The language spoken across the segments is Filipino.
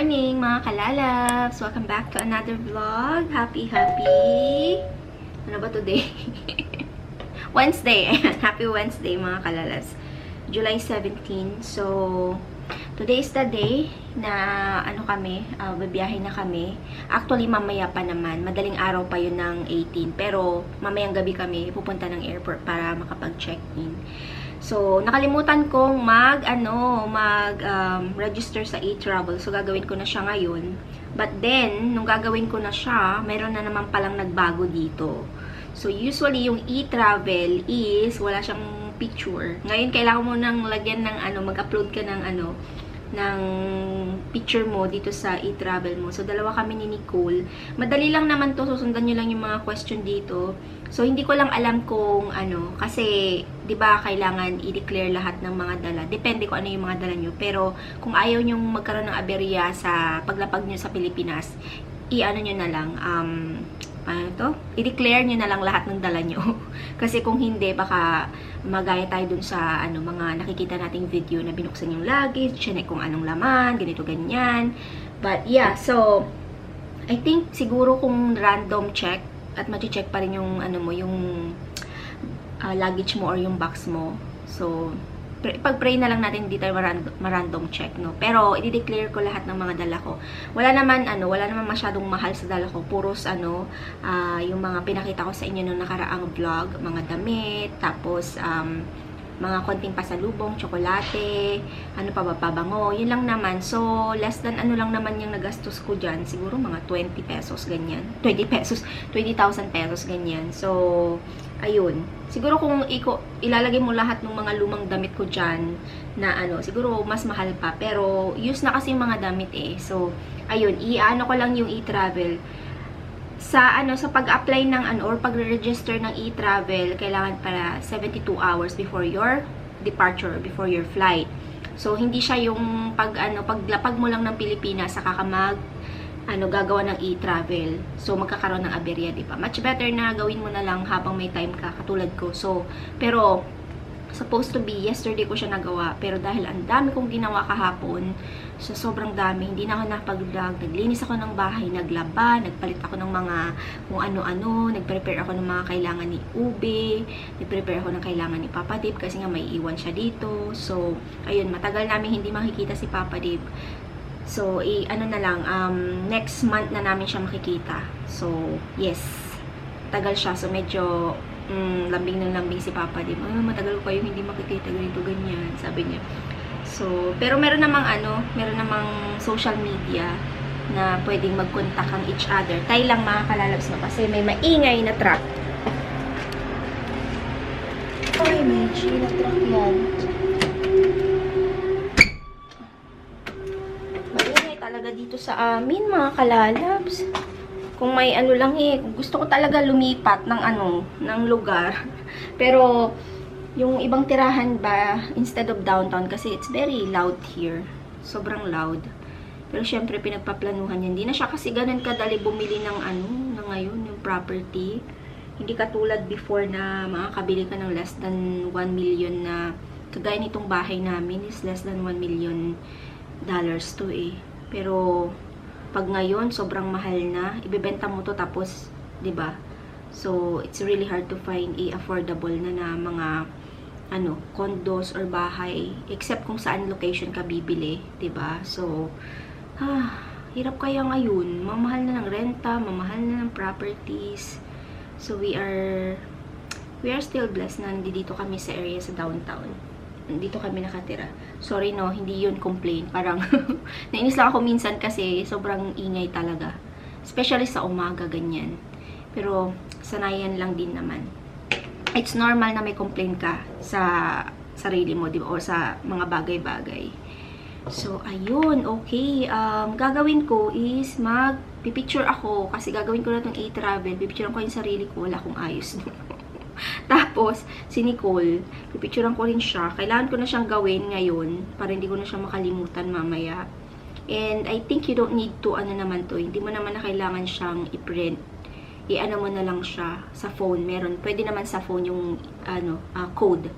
morning mga kalalabs! Welcome back to another vlog. Happy ano ba today? Wednesday! Happy Wednesday mga kalalabs. July 17. So, today is the day na babiyahe na kami. Actually, mamaya pa naman. Madaling araw pa yun ng 18. Pero, mamayang gabi kami pupunta ng airport para makapag-check-in. So, nakalimutan kong register sa e-travel. So, gagawin ko na siya ngayon. But then, nung gagawin ko na siya, mayroon na naman palang nagbago dito. So, usually, yung e-travel is, wala siyang picture. Ngayon, kailangan mo nang lagyan ng mag-upload ka ng ng picture mo dito sa e-travel mo. So, dalawa kami ni Nicole. Madali lang naman to. Susundan nyo lang yung mga question dito. So, hindi ko lang alam kung kasi, di ba, kailangan i-declare lahat ng mga dala. Depende kung ano yung mga dala nyo. Pero, kung ayaw nyo magkaroon ng aberya sa paglapag nyo sa Pilipinas, nyo na lang, i-declare nyo na lang lahat ng dala nyo. Kasi kung hindi, baka magaya tayo dun sa mga nakikita nating video na binuksan yung luggage, chinek kung anong laman, ganito, ganyan. But yeah, so, I think siguro kung random check, at mati-check pa rin yung luggage mo or yung box mo. So, pag-pray na lang natin, hindi tayo random check, no? Pero, i-declare ko lahat ng mga dala ko. Wala naman masyadong mahal sa dala ko. Puros, yung mga pinakita ko sa inyo nung nakaraang vlog, mga damit, tapos, mga konting pasalubong, tsokolate, pabango, yun lang naman. So, less than lang naman yung nagastos ko dyan. Siguro mga 20 pesos, ganyan. 20,000 pesos, ganyan. So, ayun. Siguro kung ilalagay mo lahat ng mga lumang damit ko dyan, na siguro mas mahal pa. Pero, use na kasi yung mga damit eh. So, ayun, ko lang yung e-travel. Sa pag-apply ng or pag-register ng e-travel, kailangan para 72 hours before your departure, before your flight. So, hindi siya yung paglapag mo lang ng Pilipinas, saka ka gagawa ng e-travel. So, magkakaroon ng aberya, di ba? Much better na gawin mo na lang habang may time ka, katulad ko. So, pero, supposed to be, yesterday ko siya nagawa. Pero dahil ang dami kong ginawa kahapon, so sobrang dami, hindi na ako napag-vlog. Naglinis ako ng bahay, naglaba, nagpalit ako ng mga kung ano-ano, nag-prepare ako ng mga kailangan ni Ube, nag-prepare ako ng kailangan ni Papa Dave kasi nga may iwan siya dito. So, ayun, matagal namin hindi makikita si Papa Dave. So, next month na namin siya makikita. So, yes, tagal siya. So, medyo lambing ng lambing si Papa Dim. Matagal ko kayong hindi makikita, ganito, ganyan, sabi niya. So, pero meron namang social media na pwedeng mag-contact ang each other. Tayo lang mga kalalabs mo kasi may maingay na truck. Ay, may na truck yan. Maingay talaga dito sa amin mga kalalabs. Kung may lang gusto ko talaga lumipat ng lugar. Pero, yung ibang tirahan ba, instead of downtown, kasi it's very loud here. Sobrang loud. Pero, syempre, pinagpaplanuhan yan. Hindi na siya kasi ganun kadali bumili ng na ngayon, yung property. Hindi katulad before na makakabili ka ng less than 1 million na, kagaya nitong bahay namin is less than $1 million to eh. Pero, pag ngayon, sobrang mahal na. Ibebenta mo to tapos, 'di ba? So, it's really hard to find affordable na mga condos or bahay except kung saan location ka bibili, 'di ba? So, hirap kaya ngayon. Mamahal na ng renta, mamahal na ng properties. So, we are still blessed na nandito kami sa area sa downtown. Dito kami nakatira. Sorry no, hindi yun complain. Parang, nainis lang ako minsan kasi sobrang ingay talaga. Especially sa umaga, ganyan. Pero, sanayan lang din naman. It's normal na may complain ka sa sarili mo, di ba? O sa mga bagay-bagay. So, ayun. Okay. Gagawin ko is pipicture ako. Kasi gagawin ko na itong e-travel. Pipicture ko yung sarili ko. Wala akong ayos. Tapos, si Nicole, pipicturean ko rin siya. Kailangan ko na siyang gawin ngayon para hindi ko na siya makalimutan mamaya. And I think you don't need to, naman to, hindi mo naman na kailangan siyang i-print. Mo na lang siya sa phone. Meron, pwede naman sa phone yung, code.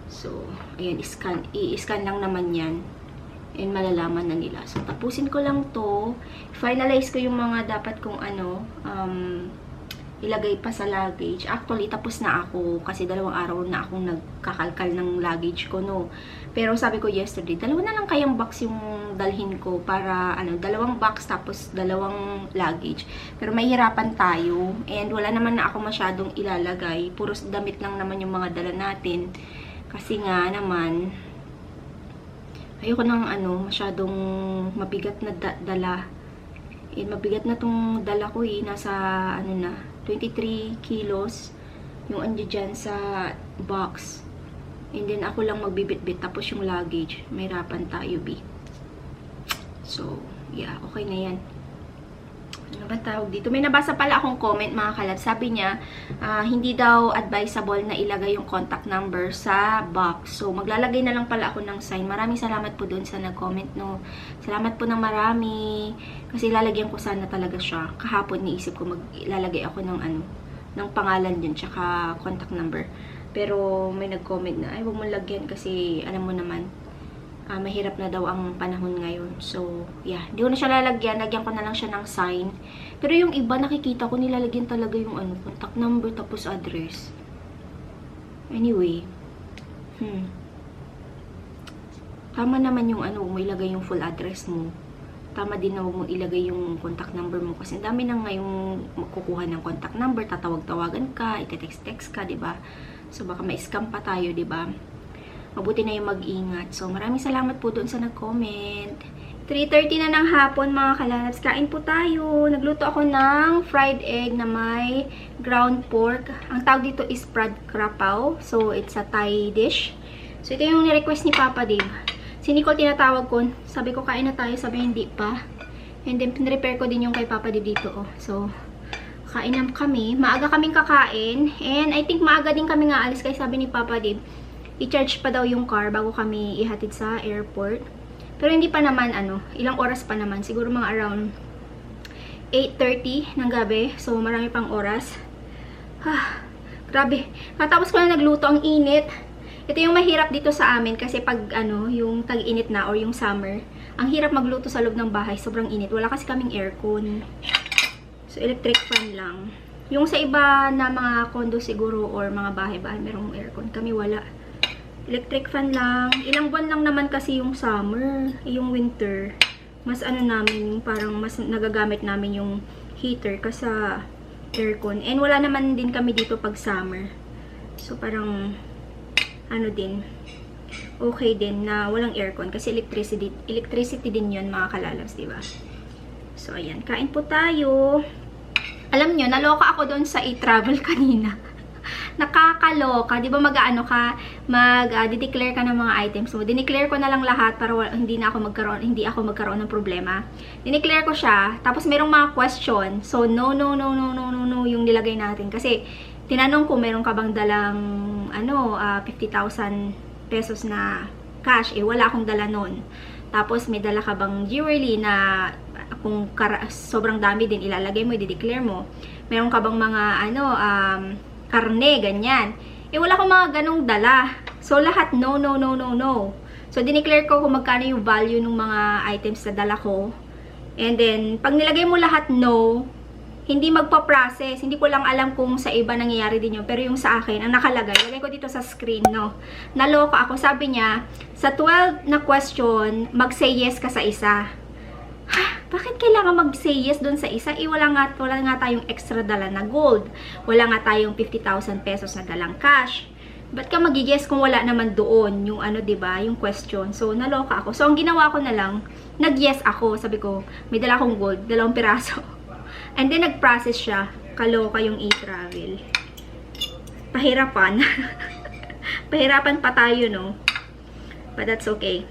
So, ayan, i-scan lang naman yan. and malalaman na nila. So, tapusin ko lang to. Finalize ko yung mga dapat kong ilagay pa sa luggage. Actually, tapos na ako kasi 2 araw na akong nagkakalkal ng luggage ko, no. Pero sabi ko yesterday, 2 na lang kayang box yung dalhin ko para, 2 box tapos 2 luggage. Pero mahirapan tayo and wala naman na ako masyadong ilalagay. Puros damit lang naman yung mga dala natin. Kasi nga naman, ayoko ng masyadong mabigat na dala. Mabigat na tong dala ko nasa 23 kilos yung andyan dyan sa box. And then ako lang magbibit-bit tapos yung luggage. Mahirapan tayo, B. So, yeah, okay na yan. Ano ba tawag dito? May nabasa pala akong comment, mga kalab. Sabi niya, hindi daw advisable na ilagay yung contact number sa box. So, maglalagay na lang pala ako ng sign. Maraming salamat po doon sa nag-comment, no. Salamat po ng marami. Kasi lalagyan ko sana talaga siya. Kahapon niisip ko maglalagay ako ng pangalan din, tsaka contact number. Pero may nag-comment na, ay, huwag mo lagyan kasi alam mo naman, mahirap na daw ang panahon ngayon. So, yeah. Hindi ko na siya lalagyan. Lagyan ko na lang siya ng sign. Pero yung iba, nakikita ko, nilalagyan talaga yung contact number tapos address. Anyway. Tama naman yung mo ilagay yung full address mo. Tama din na huwag mo ilagay yung contact number mo. Kasi dami na ngayong magkukuha ng contact number. Tatawag-tawagan ka, ite-text-text ka, diba? So, baka ma-scam pa tayo, diba? Mabuti na yung mag-ingat. So, maraming salamat po doon sa nag-comment. 3:30 na ng hapon, mga kalalabs. Kain po tayo. Nagluto ako ng fried egg na may ground pork. Ang tawag dito is prad krapaw. So, it's a Thai dish. So, ito yung ni-request ni Papa Dave. Si Nicole tinatawag ko. Sabi ko, kain na tayo. Sabi, hindi pa. And then, pinrepair ko din yung kay Papa Dave dito. Oh. So, kain na kami. Maaga kaming kakain. And I think maaga din kami nga alis. Kaya sabi ni Papa Dave, i-charge pa daw yung car bago kami ihatid sa airport. Pero hindi pa naman, ilang oras pa naman. Siguro mga around 8:30 ng gabi. So, marami pang oras. Grabe. Katapos ko na nagluto, ang init. Ito yung mahirap dito sa amin kasi pag, yung tag-init na or yung summer, ang hirap magluto sa loob ng bahay. Sobrang init. Wala kasi kaming aircon. So, electric fan lang. Yung sa iba na mga condo siguro or mga bahay-bahay, merong aircon. Kami wala. Electric fan lang. Ilang buwan lang naman kasi yung summer. Yung winter, mas namin, parang mas nagagamit namin yung heater kasi aircon. And wala naman din kami dito pag summer. So, parang, din, okay din na walang aircon. Kasi electricity din yun, mga kalalabs, diba? So, ayan. Kain po tayo. Alam nyo, naloka ako doon sa e-travel kanina. Nakakaloka. Di ba mag-declare ka ng mga items mo. Dineclare ko na lang lahat para hindi ako magkaroon ng problema. Dineclare ko siya. Tapos merong mga question. So, no, yung nilagay natin. Kasi, tinanong ko, meron ka bang dalang, 50,000 pesos na cash. Wala akong dala nun. Tapos, may dala ka bang jewelry na kung sobrang dami din ilalagay mo, i-declare mo. Meron ka bang mga, karne, ganyan. Wala akong mga ganong dala. So, lahat no. So, dineclare ko kung magkano yung value ng mga items na dala ko. And then, pag nilagay mo lahat no, hindi magpa-process. Hindi ko lang alam kung sa iba nangyayari din yun. Pero yung sa akin, ang nakalagay, lagay ko dito sa screen, no. Naloka ako. Sabi niya, sa 12 na question, mag-say yes ka sa isa. Bakit kailangan mag-say yes doon sa isa? Wala nga tayong extra dala na gold. Wala nga tayong 50,000 pesos na dalang cash. Ba't ka mag-yes kung wala naman doon yung diba, yung question? So, naloka ako. So, ang ginawa ko na lang, nag-yes ako. Sabi ko, may dala akong gold, 2 piraso. And then, nag-process siya. Kaloka yung e-travel. Pahirapan. Pahirapan pa tayo, no? But that's okay.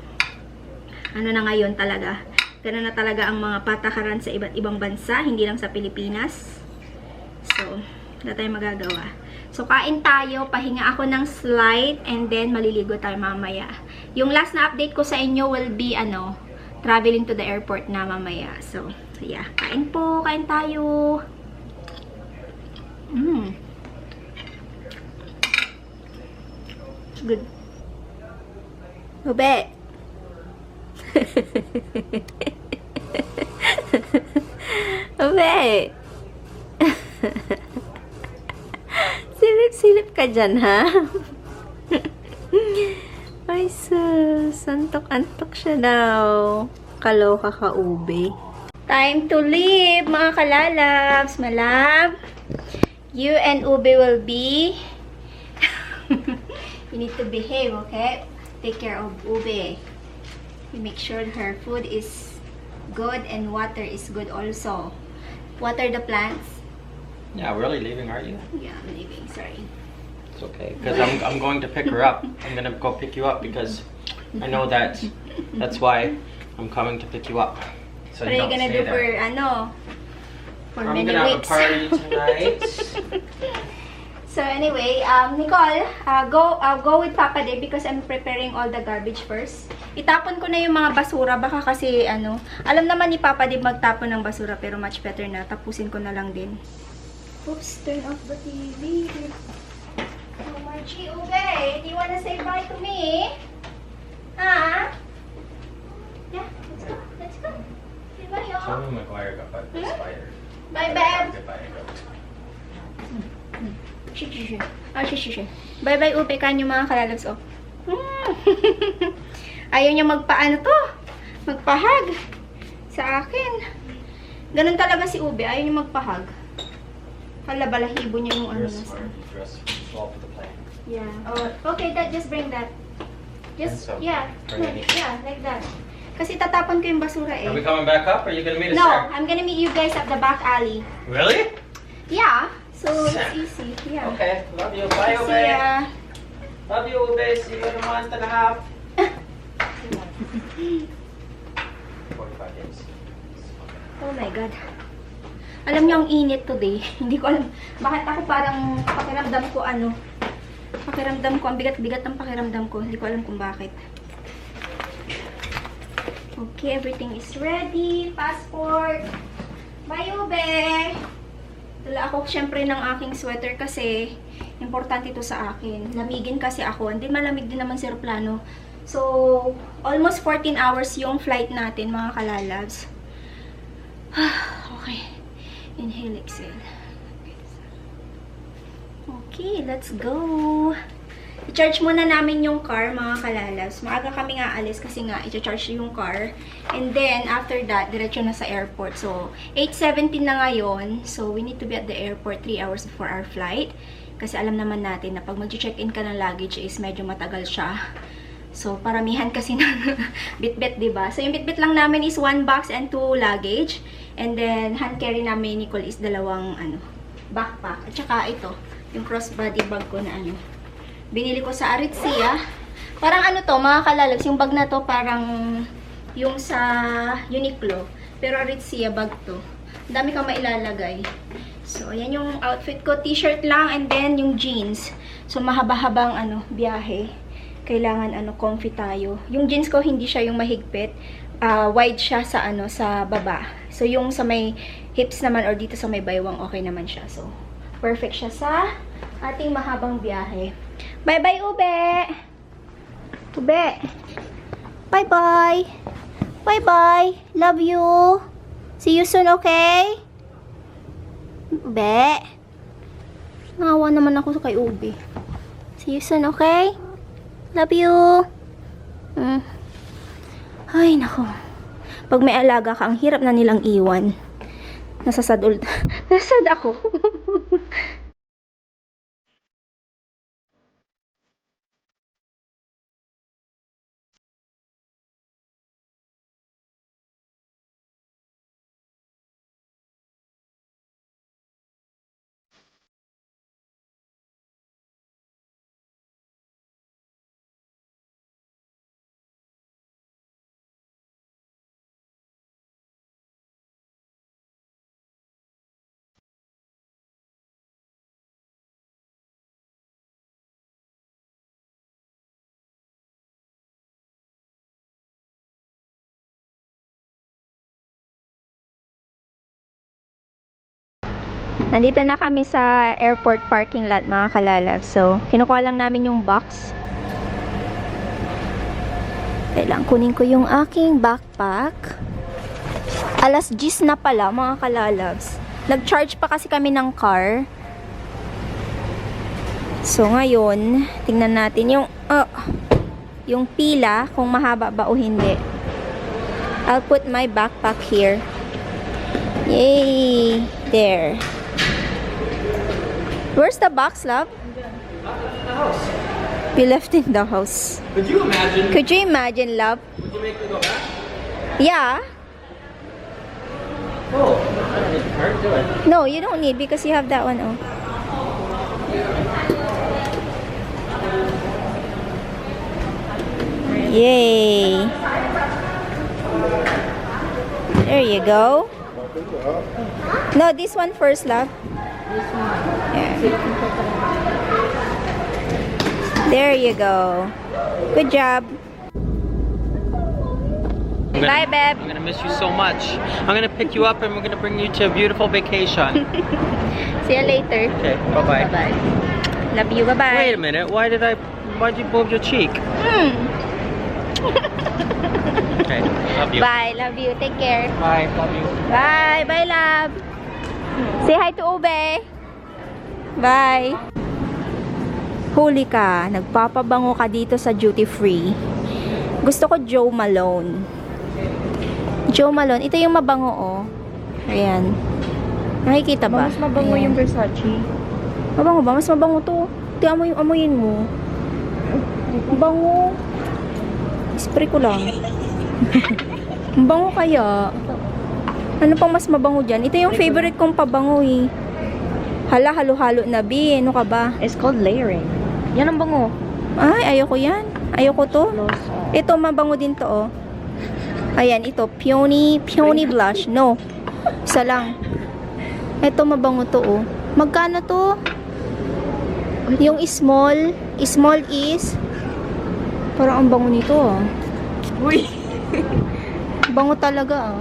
Na ngayon talaga. Ganun na talaga ang mga patakaran sa iba't ibang bansa, hindi lang sa Pilipinas. So, wala tayong magagawa. So, kain tayo, pahinga ako ng slide, and then maliligo tayo mamaya. Yung last na update ko sa inyo will be, traveling to the airport na mamaya. So, yeah. Kain po, kain tayo. Good. Ube. Ube! Silip-silip ka dyan, ha? Ay, sus. Antok-antok siya daw. Kaloka ka, ube. Time to leave, mga kalalabs. Malab. You and Ube will be... You need to behave, okay? Take care of Ube. You make sure her food is good and water is good also. Water the plants. Yeah, we're really leaving, aren't you? Yeah, I'm leaving. Sorry. It's okay, because I'm going to pick her up. I'm gonna go pick you up because I know that that's why I'm coming to pick you up. So What are you don't gonna stay do for, there. for I'm many gonna have a weeks? party tonight. So anyway, Nicole, go with Papa Dave because I'm preparing all the garbage first. Itapon ko na yung mga basura, baka kasi alam naman ni Papa Dave magtapon ng basura pero much better na, tapusin ko na lang din. Oops, turn off the TV. Oh my G, okay, do you wanna say bye to me? Huh? Yeah, let's go. Say bye, oh. Tommy Maguire got bit by a spider. Bye, babe. Bit by a goat. Shishi. Bye-bye, Ube. Kanyo mga kalalabs, oh. Ayaw niya magpaano to. Magpahag. Sa akin. Ganun talaga si Ube. Ayaw niya magpahag. Hala, balahibo niya yung ano. You're smart. You dress fall for the plane. Yeah. Oh, okay, just bring that. Just, And so, yeah. bring it. Yeah, like that. Kasi tatapon ko yung basura eh. Are we coming back up or are you gonna meet us No, there? I'm gonna meet you guys at the back alley. Really? Yeah. So, it's easy. Yeah. Okay, love you. Bye, Ube. See ya. Love you, Ube. See you in a month and a half. 45 days. Oh my God. Alam niyo, ang init today. Hindi ko alam. Bakit ako parang pakiramdam ko ang bigat-bigat ng pakiramdam ko. Hindi ko alam kung bakit. Okay, everything is ready. Passport. Bye, Ube! Dala ako syempre ng aking sweater kasi importante ito sa akin. Lamigin kasi ako. Hindi malamig din naman sa aeroplano. So, almost 14 hours yung flight natin, mga kalalabs. Okay. Inhale, exhale. Okay, let's go. I-charge muna namin yung car, mga kalalabs. Maaga kami nga alis kasi nga i-charge yung car. And then, after that, diretso na sa airport. So, 8:17 na ngayon. So, we need to be at the airport 3 hours before our flight. Kasi alam naman natin na pag mag-check-in ka ng luggage is medyo matagal siya. So, paramihan kasi ng bit-bit, diba? So, yung bit-bit lang namin is 1 box and 2 luggage. And then, hand carry namin ni Nicole is 2 backpack. At saka ito, yung crossbody bag ko na binili ko sa Aritzia. Parang to, mga kalalabs, yung bag na to parang yung sa Uniqlo. Pero Aritzia bag to. Ang dami kang mailalagay. So, ayan yung outfit ko. T-shirt lang and then yung jeans. So, mahaba-habang biyahe. Kailangan comfy tayo. Yung jeans ko hindi siya yung mahigpit. Wide siya sa sa baba. So, yung sa may hips naman or dito sa may baywang, okay naman siya. So, perfect siya sa ating mahabang biyahe. Bye-bye, Ube! Ube! Bye-bye! Bye-bye! Love you! See you soon, okay? Ube! Nawa naman ako kay Ube. See you soon, okay? Love you! Ay, nako. Pag may alaga ka, ang hirap na nilang iwan. Nasasad ako. Nandito na kami sa airport parking lot, mga kalalav. So, kinukuha lang namin yung box. Kailangan kunin ko yung aking backpack. Alas 10 na pala, mga kalalabs. Nag-charge pa kasi kami ng car. So, ngayon, tingnan natin yung pila, kung mahaba ba o hindi. I'll put my backpack here. Yay! There. Where's the box, love? The house. We left in the house. Could you imagine? Could you imagine, love? Would you make me go back? Yeah. Oh, I don't need the card, do I? No, you don't need because you have that one. Oh. Yay. There you go. No, this one first, love. This one. Yeah. There you go. Good job. Bye, babe. I'm gonna miss you so much. I'm gonna pick you up and we're gonna bring you to a beautiful vacation. See you later. Okay, bye-bye. Bye-bye. Love you. Bye-bye. Wait a minute, why'd you move your cheek? Okay, love you. Bye. Love you. Take care. Bye, love you. Bye. Bye, love. Say hi to Ube. Bye. Huli ka. Nagpapabango ka dito sa duty free. Gusto ko Joe Malone. Joe Malone. Ito yung mabango, oh. Ayan. Nakikita ba? Mas mabango Ayan. yung Versace. Mabango ba? Mas mabango to. Tingnan mo yung amoyin mo. Mabango. Spray ko lang. Mabango kaya. Ano pang mas mabango dyan? Ito yung favorite kong pabango eh. Hala, halo-halo na B. Ano ka ba? It's called layering. Yan ang bango. Ay, ayoko yan. Ayoko to. Close up. Ito, mabango din to, oh. Ayan, ito. Peony blush. No. Isa lang. Ito, mabango to, oh. Magkano to? Yung small is parang ang bango nito, ah. Uy! Bango talaga, ah.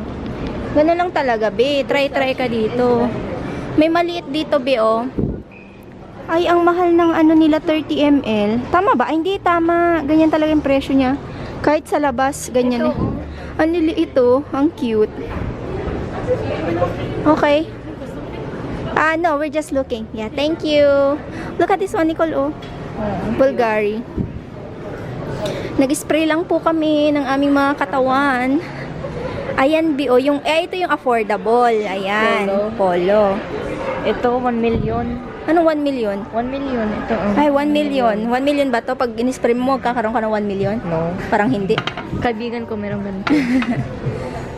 Ganun lang talaga, be. Try ka dito. May maliit dito, be, oh. Ay, ang mahal ng ano nila, 30 ml. Tama ba? Ay, hindi, tama. Ganyan talaga yung presyo niya. Kahit sa labas, ganyan eh. Ang liliit ito. Ang cute. Okay. No, we're just looking. Yeah, thank you. Look at this one, Nicole, oh. Bulgari. Nag-spray lang po kami ng aming mga katawan. Ayan, B.O. Ito yung affordable. Ayan. Polo. Ito, 1 million. Ano 1 million? 1 million. Ito. Ay, 1 million. 1 million ba to? Pag in-spray mo, magkakaroon ka ng 1 million? No. Parang hindi. Kaibigan ko meron ganito.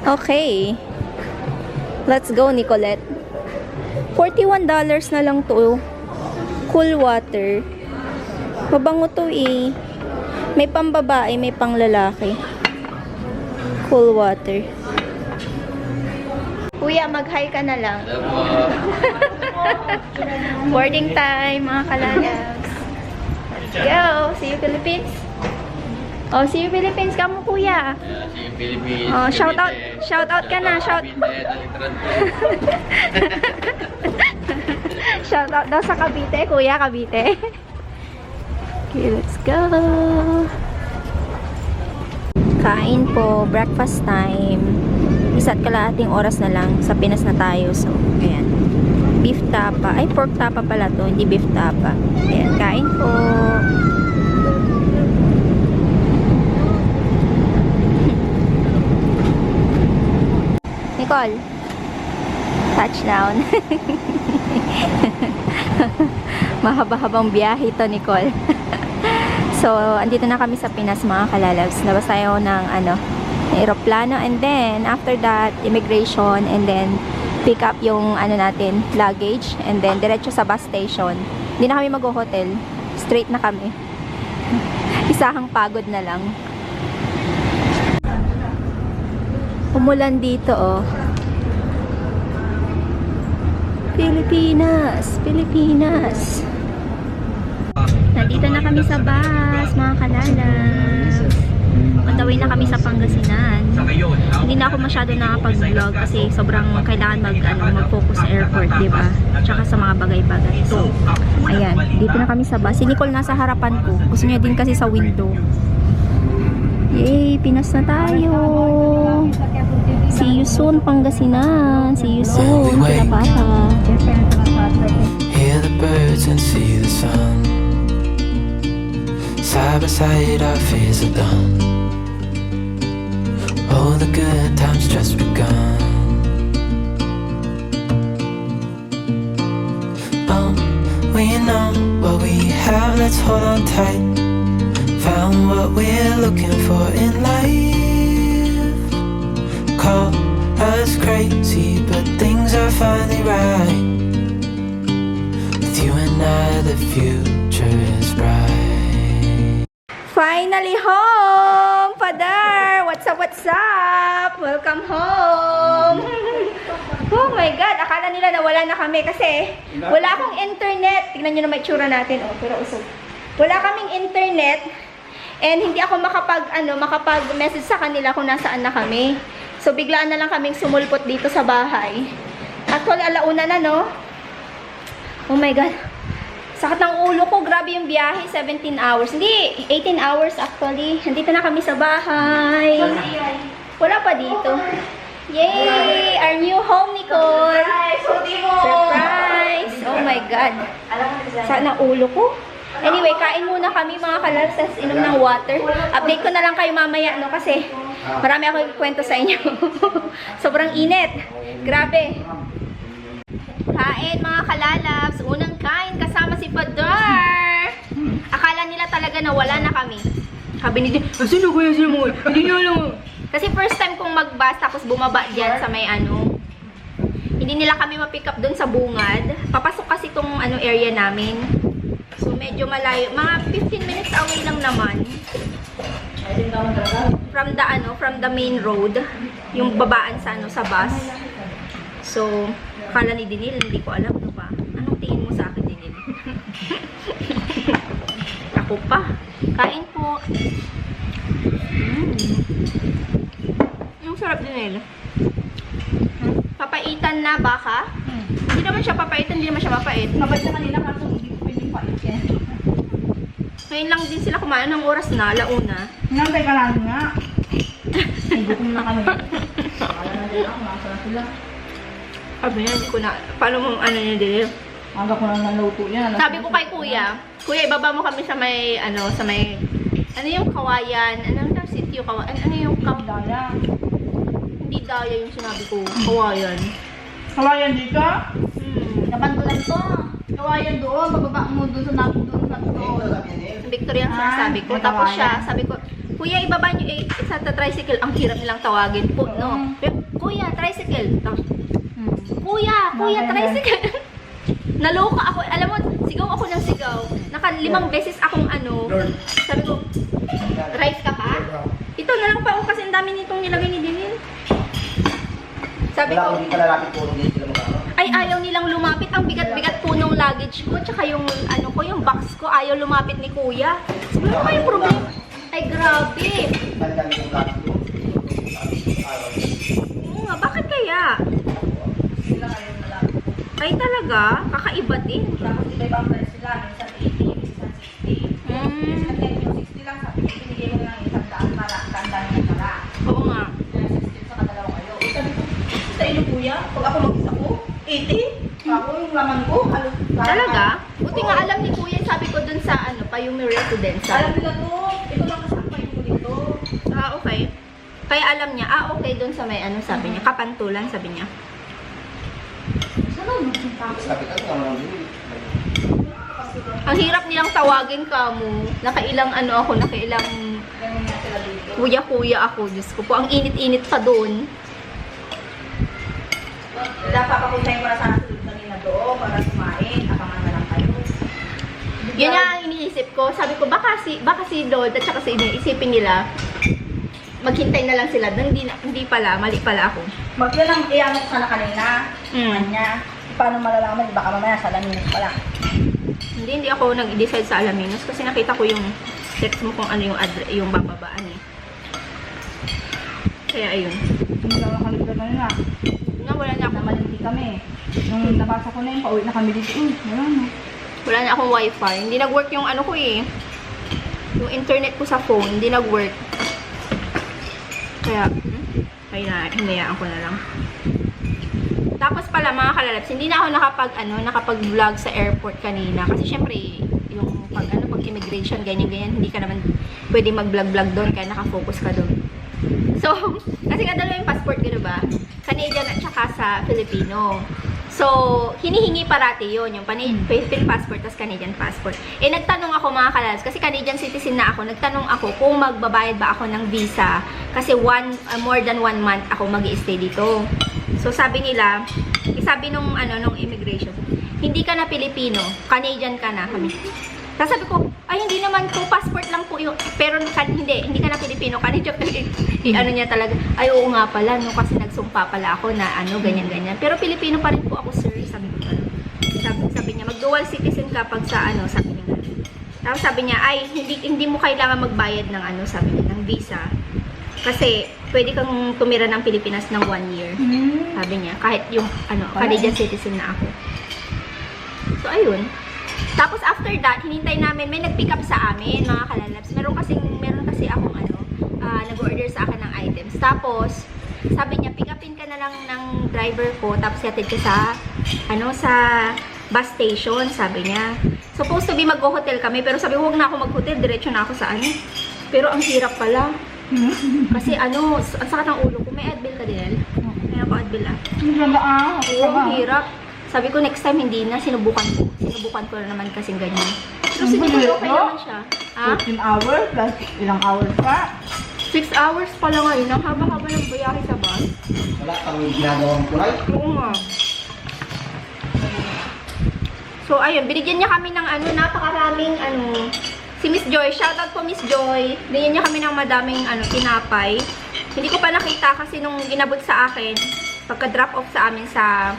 Okay. Let's go, Nicolette. $41 na lang to. Cool water. Mabango to eh. May pambabae, may panglalaki. Cool water. Kuya, mag-hi ka na lang. Boarding time, mga kalalabs. Go! See you, Philippines. Oh, see you, Philippines. Kamu, kuya. See you, Philippines. Oh, shout out ka na. Shout out daw sa Cavite, kuya, Cavite. Okay, let's go. Kain po, breakfast time. Isa't kalahating oras na lang, sa Pinas na tayo. So, ayan. Beef tapa. Ay, pork tapa pala to, hindi beef tapa. Ayan, kain po. Nicole. Touchdown. Mahaba-habang biyahe to, Nicole. So, andito na kami sa Pinas, mga kalalabs. Labas tayo ng aeroplano, and then after that, immigration, and then pick up yung natin, luggage, and then diretso sa bus station. Hindi na kami mag-hotel. Straight na kami. Isahang pagod na lang. Umulan dito, oh. Pilipinas! Pilipinas! Nandito na kami sa bus, mga kalalas. On the way na kami sa Pangasinan. Hindi na ako masyado nakapag-vlog kasi sobrang kailangan mag-focus sa airport, diba? Tsaka sa mga bagay-bagay. So, ayan. Dito na kami sa bus. Si Nicole nasa harapan ko. Gusto niya din kasi sa window. Yay! Pinas na tayo! See you soon, Pangasinan! See you soon, Pinapata! Hear the birds and see the sun. Side by side our fears are done. All the good times just begun. We know what we have, let's hold on tight. Found what we're looking for in life. Call us crazy, but things are finally right. With you and I, the future is bright. Finally home! Padar! What's up, what's up? Welcome home! Oh my God! Akala nila na wala na kami kasi wala akong internet. Tignan nyo na may tsura natin. Oh, pero usog. Wala kaming internet and hindi ako makapag-message sa kanila kung nasaan na kami. So, biglaan na lang kaming sumulpot dito sa bahay. Actually, alauna na, no? Oh my God! Sakit ng ulo ko. Grabe yung biyahe. 17 hours. Hindi, 18 hours actually. Nandito na kami sa bahay. Wala pa dito. Yay! Our new home, Nicole! Surprise! Oh my God. Sakit ng ulo ko. Anyway, kain muna kami mga kalabs. Tapos inom ng water. Update ko na lang kayo mamaya, no? Kasi marami ako ikwento sa inyo. Sobrang init. Grabe. Kain mga kalalabs, unang kain kasama si Padar. Akala nila talaga na wala na kami. Sabi ni Din, asan na kuya sila mo? Hindi nyo alam. Kasi first time kong mag-bus tapos bumaba dyan sa may hindi nila kami ma-pick up dun sa bungad. Papasok kasi tong area namin. So medyo malayo. Mga 15 minutes away lang naman. From the main road. Yung babaan sa bus. So, akala ni Dinil, hindi ko alam ano ba. Anong tingin mo sa akin, Dinil? Ako pa. Kain po. Yung sarap, Dinil. Papaitan na baka? Hindi naman siya papaitan, hindi naman siya mapait. Kapag sa kanila kaso hindi ko pwedeng pait yan. Ngayon lang din sila kumain ng oras na, alauna. Nantay ka lang nga. Ay, gutom na kami. Akala na din ako, nasa na sila. Sabi niya, hindi ko na, paano mong niya din? Aga ko lang naluto yan. Sabi ko kay kuya, ibaba mo kami sa may, ano yung kawayan, ano yung sitio kawayan, ano yung Daya. hindi daya yung sinabi ko, kawayan. Kawayan dito? Kapantulan to. Kawayan doon, pababa mo doon sa natin doon sa doon. Victoria ang sinasabi ko. may Tapos kawayan. siya, sabi ko, kuya, ibaba nyo sa tricycle. Ang hirap nilang tawagin po, no? Kuya, tricycle. Tapos, kuya, tricycle. Naloka ako. Alam mo, sigaw ako ng sigaw. 5 beses akong sabi ko, rice ka pa? Ito na lang pa ako kasi ang dami nitong nilagay ni Dinil. Sabi ko, ay ayaw nilang lumapit. Ang bigat-bigat po nung luggage ko. Tsaka yung yung box ko, ayaw lumapit ni kuya. Sabi ko, may problema. Ay, grabe. Oo nga, bakit kaya? Ay, talaga? Kakaiba din. Tapos sila ibang price sila, minsan 80, minsan 60. Minsan 60 lang, sabi ko, binigay mo ng 100 para tandaan niya pala. Oo nga. Kaya 60 sa kadalawa kayo. Sabi ko, sa ilo kuya, pag ako mag-isa ko, 80. Ako yung laman ko, Talaga? Buti nga alam ni kuya, sabi ko dun sa Payumi Residence. Alam nila to, ito lang kasama yung dito. Ah, okay. Kaya alam niya, okay dun sa may sabi niya, Kapantulan, sabi niya. Saan mo? Ang hirap nilang tawagin ka mo. Nakailang nakailang Ganun nga sila dito. kuya-kuya ako. Diyos ko po, ang init-init pa doon. Dapat papuntahin ko na sana tulog kanina doon para kumain. Abangan na lang kayo. Yun nga ang iniisip ko. Sabi ko, baka si Lord at saka si isipin nila, maghintay na lang sila. Hindi pala, mali pala ako. Yan ang iyanok sana kanina. Kanya. Paano malalaman? Baka mamaya sa laminos pa lang. Hindi ako nag-decide sa Alaminos kasi nakita ko yung text mo kung ano yung bababaan eh. Kaya ayun. Hindi lang nakalipad na nila. Wala na ako. Namalindi kami. Nung nabasa ko na yun, pauwi na kami dito. Wala na. Wala na akong wifi. Hindi nag-work yung ko eh. Yung internet ko sa phone, hindi nag-work. Kaya, hinayaan ko na lang. Tapos pala mga kalalabs, hindi na ako nakapag-vlog sa airport kanina. Kasi syempre, yung pag immigration, ganyan-ganyan, hindi ka naman pwede mag-vlog-vlog doon, kaya nakafocus ka doon. So, kasi nga dalawa yung passport ko, diba? Canadian at saka sa Filipino. So, hinihingi parati yun, yung Philippine passport tas Canadian passport. Eh, nagtanong ako mga kalalabs, kasi Canadian citizen na ako, nagtanong ako kung magbabayad ba ako ng visa. Kasi more than 1 month ako mag-i-stay dito. So, sabi nila, sabi nung immigration, hindi ka na Pilipino, Canadian ka na. Tapos sabi ko, ay hindi naman po, passport lang po yung, pero hindi ka na Pilipino, Canadian. Niya talaga, ay oo nga pala, no, kasi nagsumpa pala ako na ganyan-ganyan. Pero Pilipino pa rin po ako, sir, sabi ko. Sabi niya, mag-dual citizen ka pag sa sabi niya. Tapos sabi niya, ay hindi mo kailangan magbayad ng sabi niya, ng visa. Kasi pwede kang tumira ng Pilipinas ng 1 year. Sabi niya, kahit yung Canadian citizen na ako. So ayun. Tapos after that, hinintay namin, may nag-pick up sa amin, mga kalalabs. Meron kasi akong nag-order sa akin ng items. Tapos, sabi niya, pick upin ka na lang ng driver ko, tapos yatid ka sa bus station, sabi niya. Supposed to be mag-hotel kami, pero sabi, huwag na ako mag-hotel, diretso na ako sa Pero ang hirap pala. Kasi ang sakit ng ulo ko. May Advil ka din, May ako Advil Oo, ang hirap. Sabi ko, next time hindi na, sinubukan ko na naman kasing ganyan. Pero siguro okay naman siya. 14 hours, plus ilang hours pa. 6 hours pa lang ngayon. Ang haba-haba ng biyahe sa bus. Wala kang ginagawang kulay. Oo nga. So, ayun, binigyan niya kami ng napakaraming si Miss Joy. Shoutout po Miss Joy. Binigyan niya kami ng madaming tinapay. Hindi ko pa nakita kasi nung ginabot sa akin, pagka-drop off sa amin sa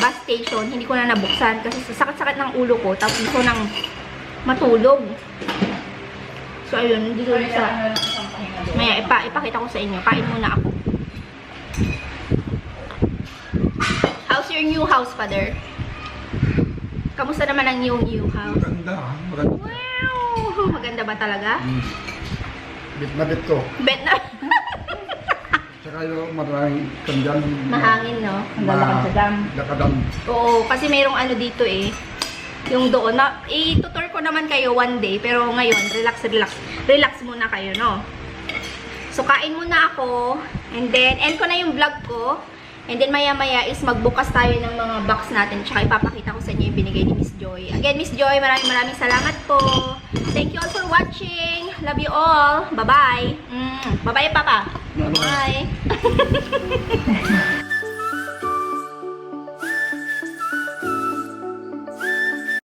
bus station, hindi ko na nabuksan kasi sakit-sakit ng ulo ko, tapos gusto nang matulog. So, ayun, dito na sa... Maya, ipakita ko sa inyo. Kain muna ako. How's your new house, Father? Kamusta naman ang new house? Maganda. Wow! Maganda ba talaga? Bit na bit to. Bet na. Tsaka yung maraming kandyan. Mahangin, no? Ang lalakad sa dam. Lakadam. Oo, kasi mayroong dito yung doon. Itutur ko naman kayo one day, pero ngayon, relax muna kayo, no? So, kain muna ako, and then, end ko na yung vlog ko, and then maya-maya is magbukas tayo ng mga box natin, tsaka ipapakita ko sa inyo yung binigay ni Miss Joy. Again, Miss Joy, maraming salamat po. Thank you all for watching. Love you all. Bye-bye. Bye-bye, Papa. Bye.